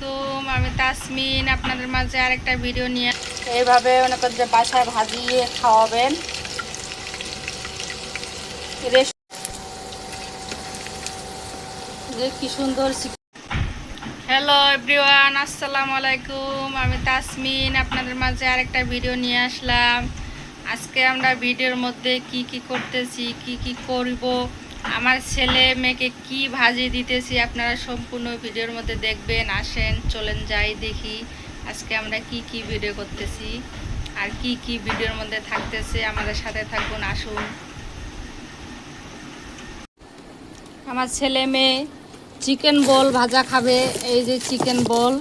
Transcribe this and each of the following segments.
আলাইকুম, আমি তাসমিন আপনাদের মাঝে আরেকটা ভিডিও নিয়ে এইভাবে মনে করেন যে বাসায় ভাজিয়ে খাওয়াবেন। যে কি সুন্দর। হ্যালো এভরিওয়ান, আসসালামু আলাইকুম, আমি তাসমিন আপনাদের মাঝে আরেকটা ভিডিও নিয়ে আসলাম। আজকে আমরা ভিডিওর মধ্যে কি কি করতেছি, কি কি করব, আমার ছেলে মেয়েকে কি ভাজি দিতেছি, আপনারা সম্পূর্ণ ভিডিওর মধ্যে দেখবেন। আসেন চলেন যাই দেখি আজকে আমরা কি কি ভিডিও করতেছি আর কি কি ভিডিওর মধ্যে থাকতেছে। আমাদের সাথে থাকুন, আসুন। আমার ছেলে মেয়ে চিকেন বল ভাজা খাবে। এই যে চিকেন বল,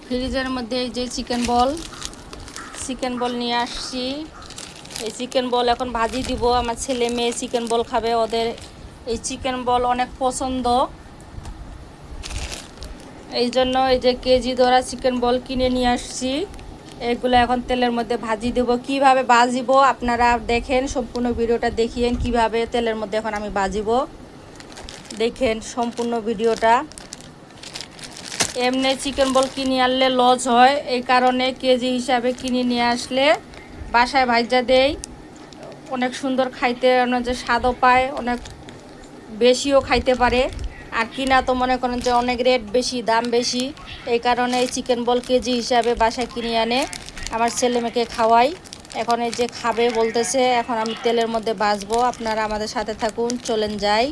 ফ্রিজের মধ্যে এই যে চিকেন বল নিয়ে আসছি। এই চিকেন বল এখন ভাজি দিব। আমার ছেলে মেয়ে চিকেন বল খাবে, ওদের এই চিকেন বল অনেক পছন্দ। এই জন্য এই যে কেজি ধরা চিকেন বল কিনে নিয়ে আসছি। এগুলো এখন তেলের মধ্যে ভাজি দেব। কিভাবে ভাজিব আপনারা দেখেন, সম্পূর্ণ ভিডিওটা দেখিয়েন কিভাবে তেলের মধ্যে এখন আমি ভাজিব। দেখেন সম্পূর্ণ ভিডিওটা। এমনি চিকেন বল কিনে আনলে লস হয়, এই কারণে কেজি হিসাবে কিনে নিয়ে আসলে বাসায় ভাজা দেই। অনেক সুন্দর খাইতে, যে স্বাদও পায়, অনেক বেশিও খাইতে পারে। আর কিনা তো মনে করেন যে অনেক রেট বেশি, দাম বেশি। এই কারণে এই চিকেন বল কেজি হিসাবে বাসায় কিনে আনে আমার ছেলে মেয়েকে খাওয়াই। এখন এই যে খাবে বলতেছে, এখন আমি তেলের মধ্যে ভাজবো। আপনারা আমাদের সাথে থাকুন, চলেন যাই।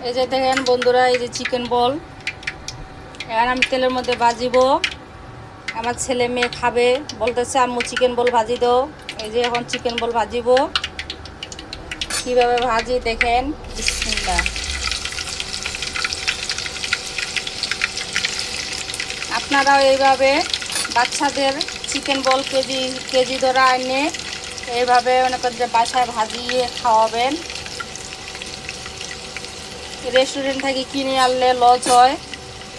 এই যে দেখেন বন্ধুরা, এই যে চিকেন বল এখন আমি তেলের মধ্যে ভাজিব। আমার ছেলে মেয়ে খাবে বলতেছে আম্মু চিকেন বল ভাজি দাও। এই যে এখন চিকেন বল ভাজিব। কিভাবে ভাজি দেখেন, বিসমিল্লাহ। আপনারাও এইভাবে বাচ্চাদের চিকেন বল কেজি ধরা এনে এইভাবে মনে করেন যে বাসায় ভাজিয়ে খাওয়াবেন। রেস্টুরেন্ট থেকে কিনে আনলে লস হয়,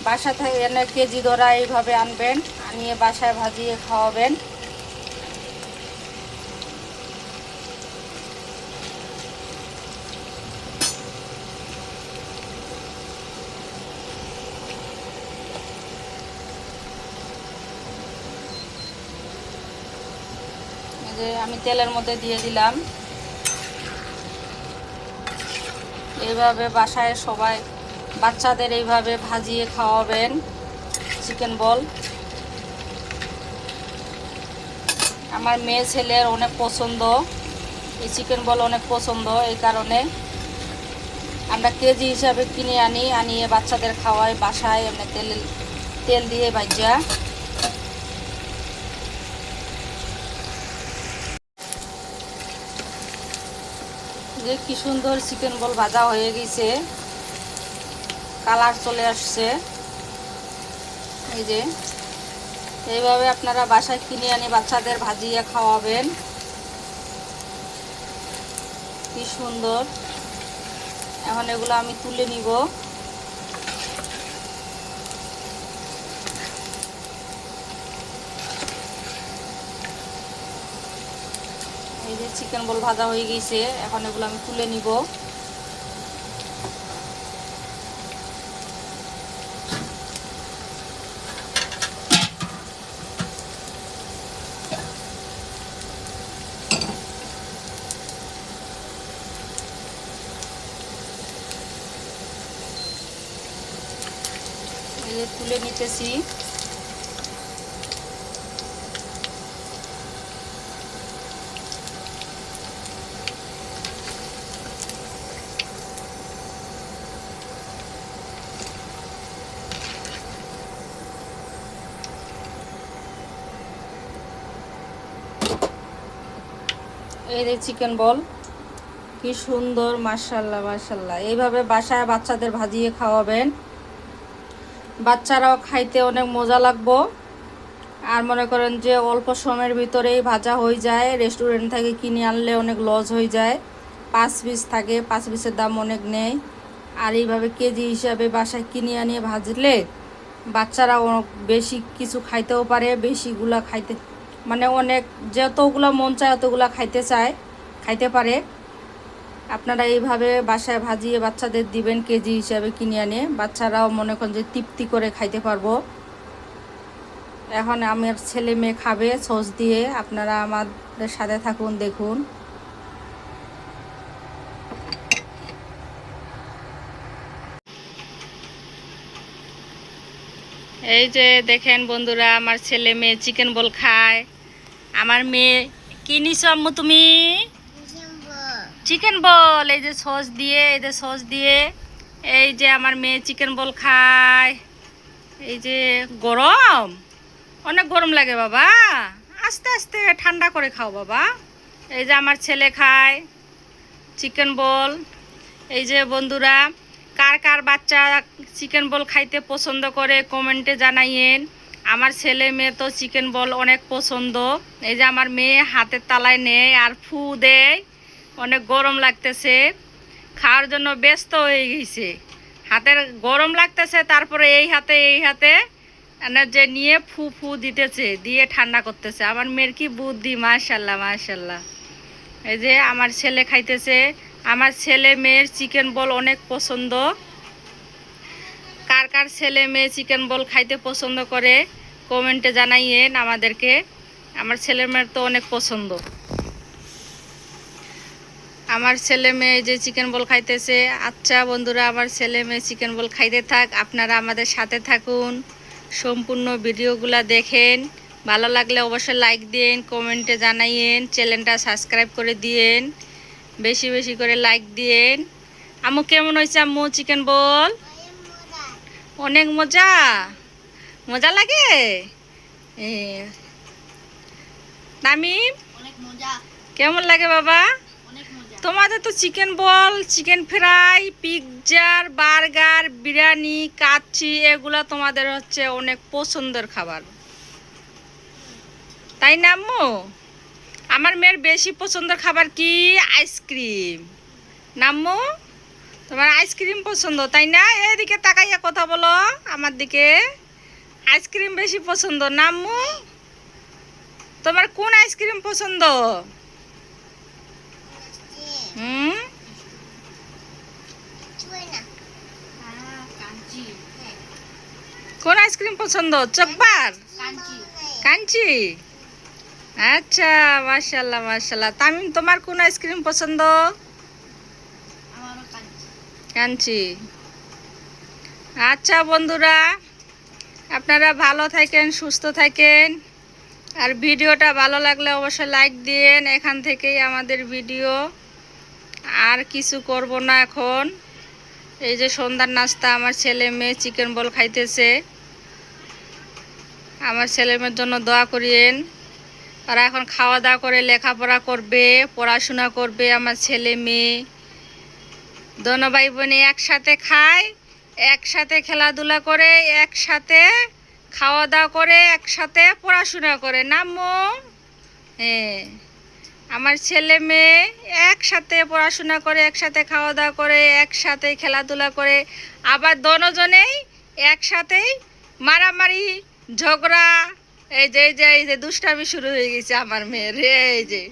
বাসা থেকে এনে কেজি ধরা এইভাবে আনবেন, আনিয়ে বাসায় ভাজিয়ে খাওয়াবেন। যে আমি তেলের মধ্যে দিয়ে দিলাম। এইভাবে বাসায় সবাই বাচ্চাদের এইভাবে ভাজিয়ে খাওয়াবেন চিকেন বল। আমার মেয়ে ছেলের অনেক পছন্দ, এই চিকেন বল অনেক পছন্দ। এই কারণে আমরা কেজি হিসাবে কিনে আনিয়ে বাচ্চাদের খাওয়াই বাসায় এমনি তেল দিয়ে ভাজা। যে কি সুন্দর চিকেন বল ভাজা হয়ে গেছে, কালার চলে আসছে। এই যে এইভাবে আপনারা বাসায় কিনে আনি বাচ্চাদের ভাজিয়ে খাওয়াবেন। কি সুন্দর। এখন এগুলো আমি তুলে নিব। এই যে চিকেন বল ভাজা হয়ে গেছে, এখন এগুলো আমি তুলে নিব। এই যে তুলে নিতেছি। এই যে চিকেন বল কি সুন্দর, মাশাআল্লাহ মাশাআল্লাহ। এইভাবে বাসায় বাচ্চাদের ভাজিয়ে খাওয়াবেন, বাচ্চারাও খাইতে অনেক মজা লাগবো। আর মনে করেন যে অল্প সময়ের ভিতরেই ভাজা হয়ে যায়, রেস্টুরেন্ট থেকে কিনে আনলে অনেক লস হয়ে যায়। 5 পিস থাকে, 5 পিসের দাম অনেক নেই। আর এইভাবে কেজি হিসাবে বাসায় কিনে আনিয়ে ভাজলে বাচ্চারা বেশি কিছু খাইতেও পারে, বেশিগুলা খাইতে মানে অনেক যতগুলো মন চায় অতগুলা খাইতে পারে। আপনারা এইভাবে বাসায় ভাজিয়ে বাচ্চাদের দিবেন, কেজি হিসাবে কিনে আনে। বাচ্চারাও মনে করেন যে তৃপ্তি করে খাইতে পারবো। এখন আমার ছেলে মেয়ে খাবে সস দিয়ে। আপনারা আমাদের সাথে থাকুন, দেখুন। এই যে দেখেন বন্ধুরা, আমার ছেলে মেয়ে চিকেন বল খায়। আমার মেয়ে কি নিছো আম্মু তুমি? চিকেন বল। এই যে সস দিয়ে, এই যে সস দিয়ে, এই যে আমার মেয়ে চিকেন বল খায়। এই যে গরম, অনেক গরম লাগে বাবা, আস্তে আস্তে ঠান্ডা করে খাও বাবা। এই যে আমার ছেলে খায় চিকেন বল। এই যে বন্ধুরা, কার কার বাচ্চা চিকেন বল খাইতে পছন্দ করে কমেন্টে জানাইয়েন। আমার ছেলে মেয়ে তো চিকেন বল অনেক পছন্দ। এই যে আমার মেয়ে হাতের তালায় নেয় আর ফু দেয়, অনেক গরম লাগতেছে, খাওয়ার জন্য ব্যস্ত হয়ে গেছে। হাতের গরম লাগতেছে, তারপরে এই হাতে যে নিয়ে ফু ফু দিতেছে, দিয়ে ঠান্ডা করতেছে। আমার মেয়ের কি বুদ্ধি, মাশাল্লাহ মাশাল্লাহ। এই যে আমার ছেলে খাইতেছে। আমার ছেলে মেয়ের চিকেন বল অনেক পছন্দ। কার কার ছেলে মেয়ে চিকেন বল খাইতে পছন্দ করে কমেন্টে জানাইয়েন আমাদেরকে। আমার ছেলে মেয়ের তো অনেক পছন্দ। আমার ছেলে মেয়ে যে চিকেন বল খাইতেছে। আচ্ছা বন্ধুরা, আমার ছেলে মেয়ে চিকেন বল খাইতে থাক, আপনারা আমাদের সাথে থাকুন, সম্পূর্ণ ভিডিওগুলো দেখেন। ভালো লাগলে অবশ্যই লাইক দিন, কমেন্টে জানাইয়েন, চ্যানেলটা সাবস্ক্রাইব করে দিয়েন, বেশি বেশি করে লাইক দিয়েন। আম্মু কেমন হয়েছে আম্মু চিকেন বল? অনেক মজা, মজা লাগে। তামিম কেমন লাগে বাবা? তোমাদের তো চিকেন বল, চিকেন ফ্রাই, পিৎজার, বার্গার, বিরিয়ানি, কাচ্চি, এগুলা তোমাদের হচ্ছে অনেক পছন্দের খাবার, তাই না আম্মু? আমার মেয়ের বেশি পছন্দের খাবার কি? আইসক্রিম। না আম্মু, তোমার আইসক্রিম পছন্দ তাই না? এদিকে তাকাইয়া কথা বলো আমার দিকে। আইসক্রিম বেশি পছন্দ না আম্মু? তোমার কোন আইসক্রিম পছন্দ? কোন আইসক্রিম পছন্দ? চকবার, কাঞ্চি। আচ্ছা, মাশাল্লাহ মাশাল্লাহ। তামিম তোমার কোন আইসক্রিম পছন্দ? কাঞ্চি। আচ্ছা বন্ধুরা, আপনারা ভালো থাকেন, সুস্থ থাকেন। আর ভিডিওটা ভালো লাগলে অবশ্যই লাইক দিন। এখান থেকেই আমাদের ভিডিও, আর কিছু করব না এখন। এই যে সন্ধ্যার নাস্তা, আমার ছেলে মেয়ে চিকেন বল খাইতেছে। আমার ছেলে মেয়ের জন্য দোয়া করিয়েন। ওরা এখন খাওয়া দাওয়া করে লেখাপড়া করবে, পড়াশোনা করবে। আমার ছেলে মেয়ে দোনো ভাই বোনে একসাথে খায়, একসাথে খেলাধুলা করে, একসাথে খাওয়া দাওয়া করে, একসাথে পড়াশোনা করে। নামো হ্যাঁ, আমার ছেলে মেয়ে একসাথে পড়াশোনা করে, একসাথে খাওয়া দাওয়া করে, একসাথে খেলাধুলা করে, আবার দোনোজনেই একসাথেই মারামারি ঝগড়া। এই যে দুষ্টামি শুরু হয়ে গেছে আমার মেয়ের। এই যে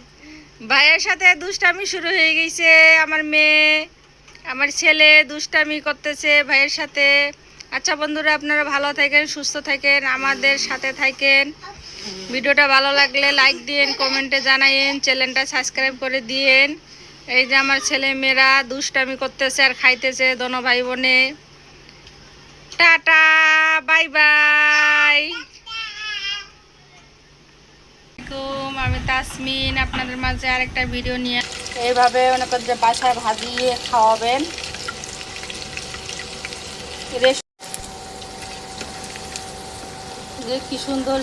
ভাইয়ের সাথে দুষ্টামি শুরু হয়ে গেছে আমার মেয়ে, আমার ছেলে দুষ্টামি করতেছে ভাইয়ের সাথে। আচ্ছা বন্ধুরা, আপনারা ভালো থাকেন, সুস্থ থাকেন, আমাদের সাথে থাকেন। ভিডিওটা ভালো লাগলে লাইক দিন, কমেন্টে জানাইন, চ্যানেলটা সাবস্ক্রাইব করে দিয়েন। এই যে আমার ছেলে মেয়েরা দুষ্টামি করতেছে আর খাইতেছে দোনো ভাই বোনে। Tata, bye bye. আমি তাসমিন, আপনাদের মাঝে আরেকটা ভিডিও নিয়ে এইভাবে অনেক যে বাসায় ভাজিয়ে খাওয়াবেন। যে কি সুন্দর